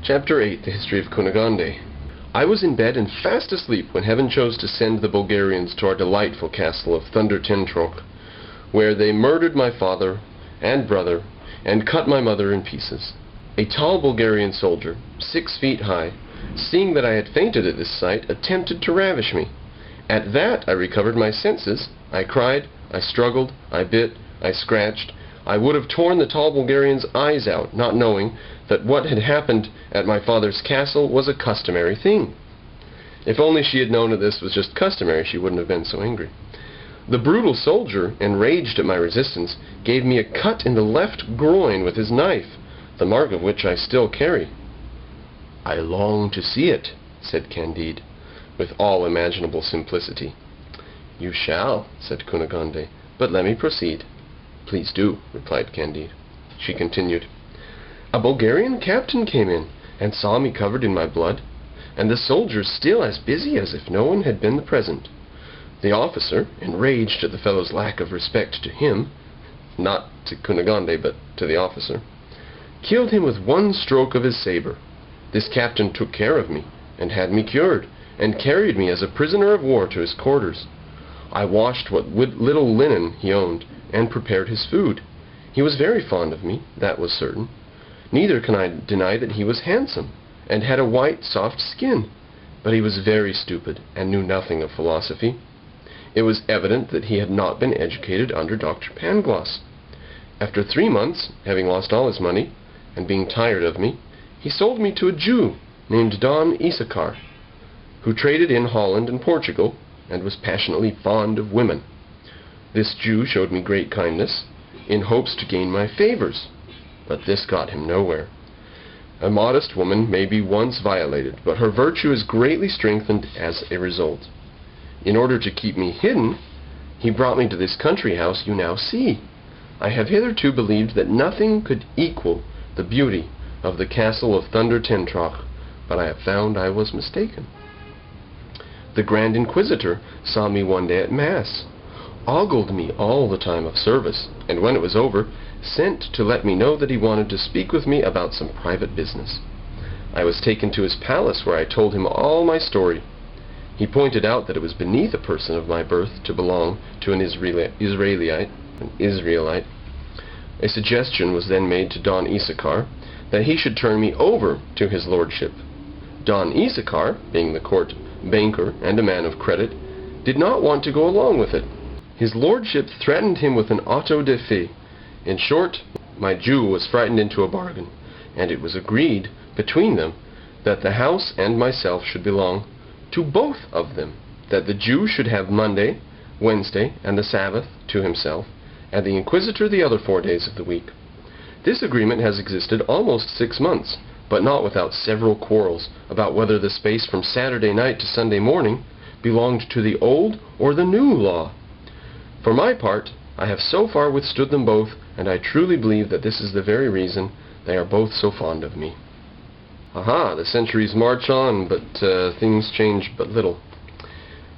Chapter 8. The History of Cunegonde. I was in bed and fast asleep when heaven chose to send the Bulgarians to our delightful castle of Thunder Tentroch, where they murdered my father and brother and cut my mother in pieces. A tall Bulgarian soldier, 6 feet high, seeing that I had fainted at this sight, attempted to ravish me. At that I recovered my senses. I cried, I struggled, I bit, I scratched. I would have torn the tall Bulgarian's eyes out, not knowing that what had happened at my father's castle was a customary thing. If only she had known that this was just customary, she wouldn't have been so angry. The brutal soldier, enraged at my resistance, gave me a cut in the left groin with his knife, the mark of which I still carry. "I long to see it," said Candide, with all imaginable simplicity. "You shall," said Cunegonde, "but let me proceed." "Please do," replied Candide. She continued, "A Bulgarian captain came in, and saw me covered in my blood, and the soldiers still as busy as if no one had been present. The officer, enraged at the fellow's lack of respect to him, not to Cunegonde, but to the officer, killed him with one stroke of his saber. This captain took care of me, and had me cured, and carried me as a prisoner of war to his quarters. I washed what little linen he owned, and prepared his food. He was very fond of me, that was certain. Neither can I deny that he was handsome, and had a white, soft skin, but he was very stupid, and knew nothing of philosophy. It was evident that he had not been educated under Dr. Pangloss. After 3 months, having lost all his money, and being tired of me, he sold me to a Jew named Don Issachar, who traded in Holland and Portugal, and was passionately fond of women. This Jew showed me great kindness, in hopes to gain my favors, but this got him nowhere. A modest woman may be once violated, but her virtue is greatly strengthened as a result. In order to keep me hidden, he brought me to this country house you now see. I have hitherto believed that nothing could equal the beauty of the castle of Thunder Tentroch, but I have found I was mistaken. The Grand Inquisitor saw me one day at Mass, ogled me all the time of service, and when it was over, sent to let me know that he wanted to speak with me about some private business. I was taken to his palace, where I told him all my story. He pointed out that it was beneath a person of my birth to belong to an Israelite. A suggestion was then made to Don Issachar that he should turn me over to his lordship. Don Issachar, being the court banker and a man of credit, did not want to go along with it. His lordship threatened him with an auto-da-fe. In short, my Jew was frightened into a bargain, and it was agreed between them that the house and myself should belong to both of them, that the Jew should have Monday, Wednesday, and the Sabbath to himself, and the Inquisitor the other 4 days of the week. This agreement has existed almost 6 months, but not without several quarrels about whether the space from Saturday night to Sunday morning belonged to the old or the new law. For my part, I have so far withstood them both, and I truly believe that this is the very reason they are both so fond of me. Aha, the centuries march on, but things change but little.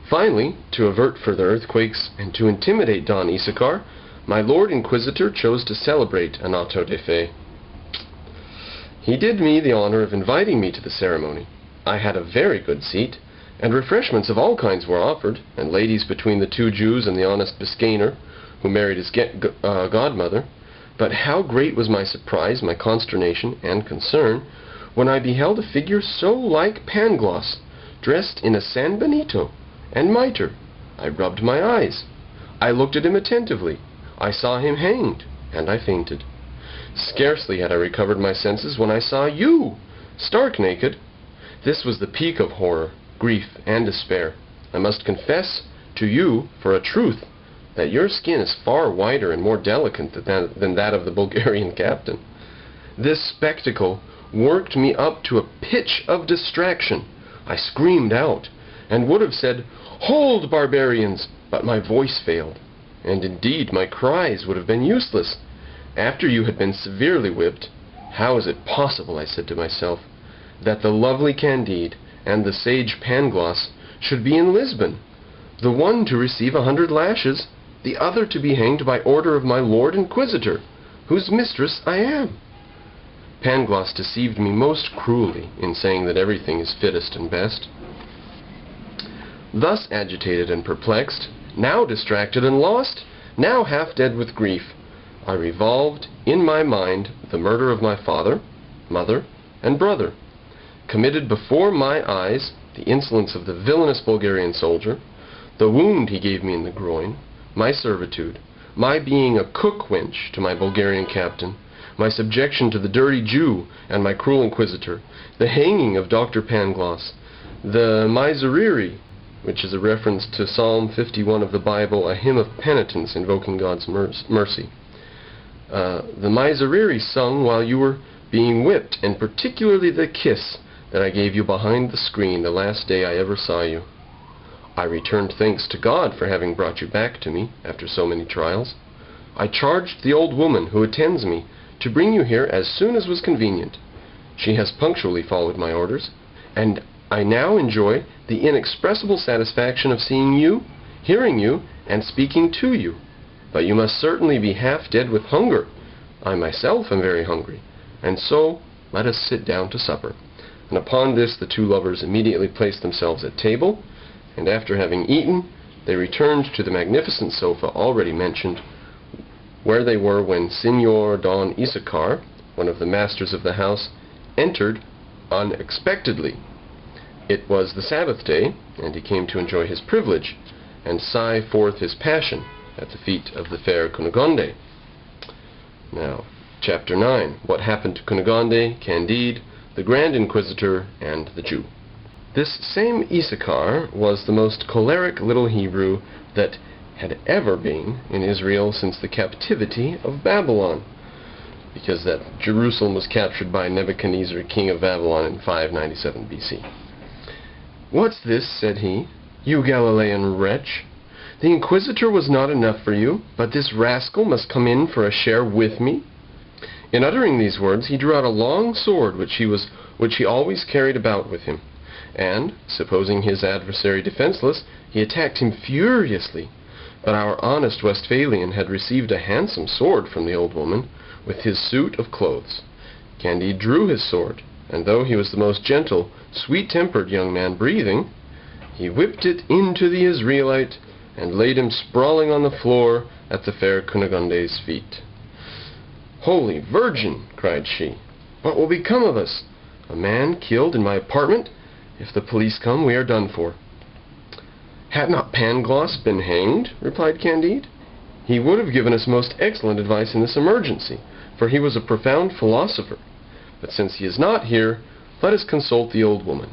Finally, to avert further earthquakes and to intimidate Don Issachar, my Lord Inquisitor chose to celebrate an auto-da-fe. He did me the honor of inviting me to the ceremony. I had a very good seat, and refreshments of all kinds were offered, and ladies between the 2 Jews and the honest Biscayner, who married his godmother. But how great was my surprise, my consternation, and concern, when I beheld a figure so like Pangloss, dressed in a San Benito and mitre. I rubbed my eyes. I looked at him attentively. I saw him hanged, and I fainted. Scarcely had I recovered my senses when I saw you, stark naked. This was the peak of horror, grief, and despair. I must confess to you, for a truth, that your skin is far whiter and more delicate than that of the Bulgarian captain. This spectacle worked me up to a pitch of distraction. I screamed out, and would have said, "Hold, barbarians!" but my voice failed, and indeed my cries would have been useless. After you had been severely whipped, how is it possible, I said to myself, that the lovely Candide and the sage Pangloss should be in Lisbon, the one to receive 100 lashes, the other to be hanged by order of my Lord Inquisitor, whose mistress I am? Pangloss deceived me most cruelly in saying that everything is fittest and best. Thus agitated and perplexed, now distracted and lost, now half dead with grief, I revolved in my mind the murder of my father, mother, and brother, committed before my eyes the insolence of the villainous Bulgarian soldier, the wound he gave me in the groin, my servitude, my being a cook-wench to my Bulgarian captain, my subjection to the dirty Jew and my cruel inquisitor, the hanging of Dr. Pangloss, the miserere, which is a reference to Psalm 51 of the Bible, a hymn of penitence invoking God's mercy. The miserere sung while you were being whipped, and particularly the kiss that I gave you behind the screen the last day I ever saw you. I returned thanks to God for having brought you back to me after so many trials. I charged the old woman who attends me to bring you here as soon as was convenient. She has punctually followed my orders, and I now enjoy the inexpressible satisfaction of seeing you, hearing you, and speaking to you. But you must certainly be half dead with hunger. I myself am very hungry, and so let us sit down to supper. And upon this the two lovers immediately placed themselves at table, and after having eaten, they returned to the magnificent sofa already mentioned, where they were when Signor Don Issachar, one of the masters of the house, entered unexpectedly. It was the Sabbath day, and he came to enjoy his privilege, and sigh forth his passion at the feet of the fair Cunegonde. Now, Chapter 9. What happened to Cunegonde, Candide, the Grand Inquisitor, and the Jew. This same Issachar was the most choleric little Hebrew that had ever been in Israel since the captivity of Babylon, because that Jerusalem was captured by Nebuchadnezzar, king of Babylon, in 597 BC. "What's this?" said he, "you Galilean wretch? The Inquisitor was not enough for you, but this rascal must come in for a share with me." In uttering these words, he drew out a long sword which he always carried about with him, and, supposing his adversary defenseless, he attacked him furiously. But our honest Westphalian had received a handsome sword from the old woman, with his suit of clothes. Candide drew his sword, and though he was the most gentle, sweet-tempered young man breathing, he whipped it into the Israelite, and laid him sprawling on the floor at the fair Cunegonde's feet. "Holy Virgin!" cried she, "what will become of us? A man killed in my apartment? If the police come, we are done for." "Had not Pangloss been hanged?" replied Candide. "He would have given us most excellent advice in this emergency, for he was a profound philosopher. But since he is not here, let us consult the old woman."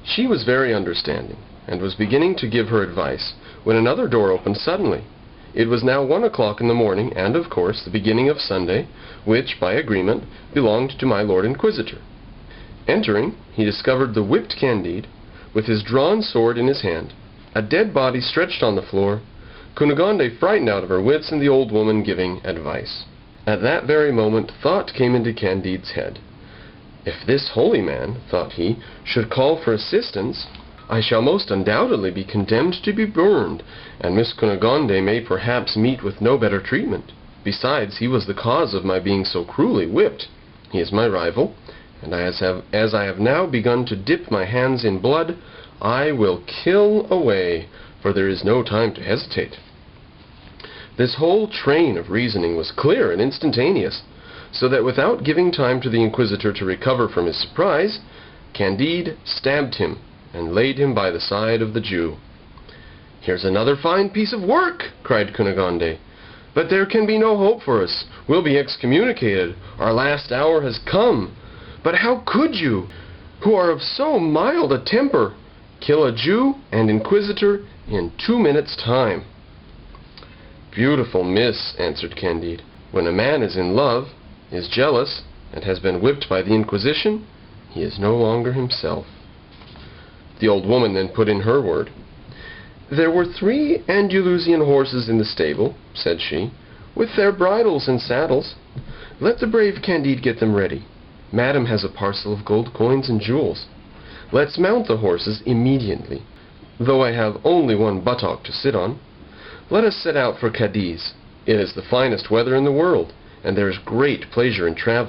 She was very understanding, and was beginning to give her advice, when another door opened suddenly. It was now 1 o'clock in the morning, and, of course, the beginning of Sunday, which, by agreement, belonged to my Lord Inquisitor. Entering, he discovered the whipped Candide, with his drawn sword in his hand, a dead body stretched on the floor, Cunegonde frightened out of her wits, and the old woman giving advice. At that very moment thought came into Candide's head. "If this holy man," thought he, "should call for assistance, I shall most undoubtedly be condemned to be burned, and Miss Cunegonde may perhaps meet with no better treatment. Besides, he was the cause of my being so cruelly whipped. He is my rival, and as I have now begun to dip my hands in blood, I will kill away, for there is no time to hesitate." This whole train of reasoning was clear and instantaneous, so that without giving time to the Inquisitor to recover from his surprise, Candide stabbed him and laid him by the side of the Jew. "Here's another fine piece of work!" cried Cunegonde. "But there can be no hope for us. We'll be excommunicated. Our last hour has come. But how could you, who are of so mild a temper, kill a Jew and Inquisitor in 2 minutes' time?" "Beautiful miss," answered Candide, "when a man is in love, is jealous, and has been whipped by the Inquisition, he is no longer himself." The old woman then put in her word. "There were 3 Andalusian horses in the stable," said she, "with their bridles and saddles. Let the brave Candide get them ready. Madam has a parcel of gold coins and jewels. Let's mount the horses immediately, though I have only 1 buttock to sit on. Let us set out for Cadiz. It is the finest weather in the world, and there is great pleasure in traveling